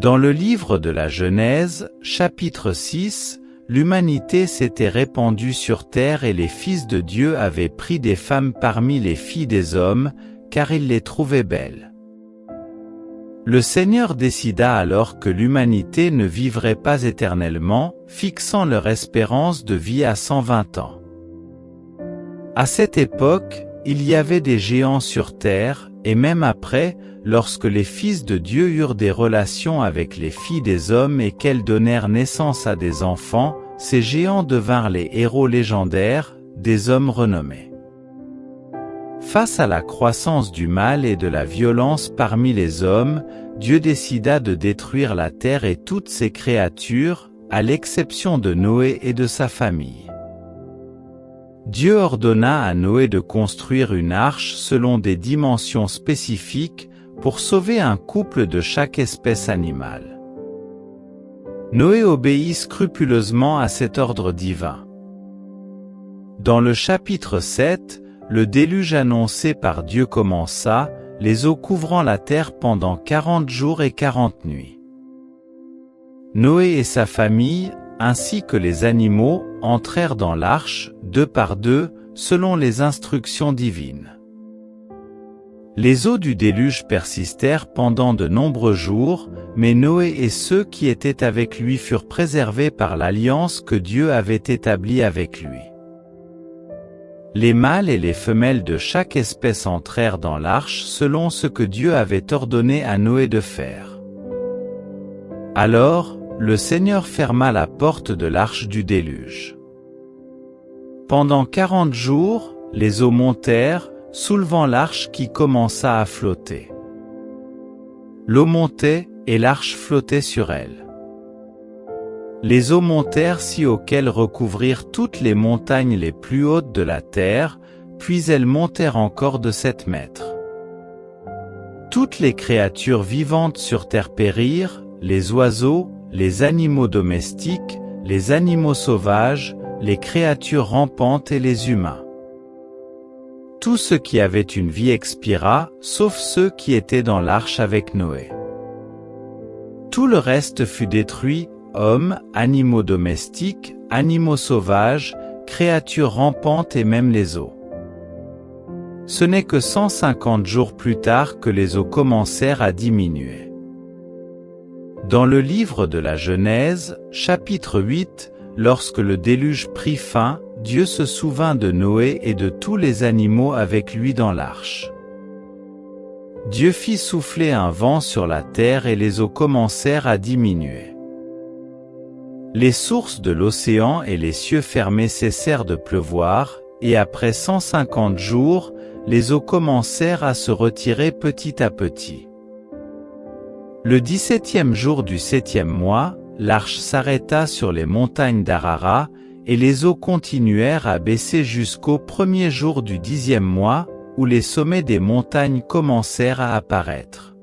Dans le livre de la Genèse, chapitre 6, l'humanité s'était répandue sur terre et les fils de Dieu avaient pris des femmes parmi les filles des hommes, car ils les trouvaient belles. Le Seigneur décida alors que l'humanité ne vivrait pas éternellement, fixant leur espérance de vie à 120 ans. À cette époque, il y avait des géants sur terre, et même après, lorsque les fils de Dieu eurent des relations avec les filles des hommes et qu'elles donnèrent naissance à des enfants, ces géants devinrent les héros légendaires, des hommes renommés. Face à la croissance du mal et de la violence parmi les hommes, Dieu décida de détruire la terre et toutes ses créatures, à l'exception de Noé et de sa famille. Dieu ordonna à Noé de construire une arche selon des dimensions spécifiques, pour sauver un couple de chaque espèce animale. Noé obéit scrupuleusement à cet ordre divin. Dans le chapitre 7, le déluge annoncé par Dieu commença, les eaux couvrant la terre pendant 40 jours et 40 nuits. Noé et sa famille, ainsi que les animaux, entrèrent dans l'arche, deux par deux, selon les instructions divines. Les eaux du déluge persistèrent pendant de nombreux jours, mais Noé et ceux qui étaient avec lui furent préservés par l'alliance que Dieu avait établie avec lui. Les mâles et les femelles de chaque espèce entrèrent dans l'arche selon ce que Dieu avait ordonné à Noé de faire. Alors, le Seigneur ferma la porte de l'arche du déluge. Pendant 40 jours, les eaux montèrent, soulevant l'arche qui commença à flotter. L'eau montait, et l'arche flottait sur elle. Les eaux montèrent si haut qu'elles recouvrirent toutes les montagnes les plus hautes de la terre, puis elles montèrent encore de 7 mètres. Toutes les créatures vivantes sur terre périrent, les oiseaux, les animaux domestiques, les animaux sauvages, les créatures rampantes et les humains. Tout ce qui avait une vie expira, sauf ceux qui étaient dans l'arche avec Noé. Tout le reste fut détruit, hommes, animaux domestiques, animaux sauvages, créatures rampantes et même les eaux. Ce n'est que 150 jours plus tard que les eaux commencèrent à diminuer. Dans le livre de la Genèse, chapitre 8, lorsque le déluge prit fin, Dieu se souvint de Noé et de tous les animaux avec lui dans l'arche. Dieu fit souffler un vent sur la terre et les eaux commencèrent à diminuer. Les sources de l'océan et les cieux fermés cessèrent de pleuvoir, et après 150 jours, les eaux commencèrent à se retirer petit à petit. Le 17e jour du 7e mois, l'arche s'arrêta sur les montagnes d'Ararat, et les eaux continuèrent à baisser jusqu'au premier jour du 10e mois, où les sommets des montagnes commencèrent à apparaître.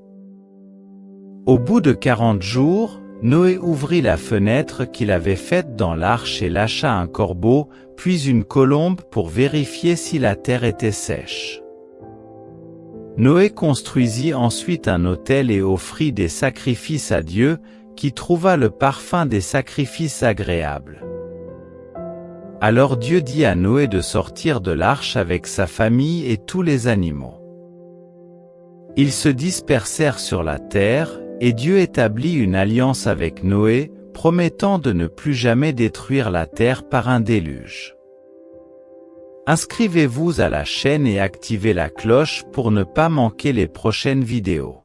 Au bout de 40 jours, Noé ouvrit la fenêtre qu'il avait faite dans l'arche et lâcha un corbeau, puis une colombe pour vérifier si la terre était sèche. Noé construisit ensuite un autel et offrit des sacrifices à Dieu, qui trouva le parfum des sacrifices agréables. Alors Dieu dit à Noé de sortir de l'arche avec sa famille et tous les animaux. Ils se dispersèrent sur la terre, et Dieu établit une alliance avec Noé, promettant de ne plus jamais détruire la terre par un déluge. Inscrivez-vous à la chaîne et activez la cloche pour ne pas manquer les prochaines vidéos.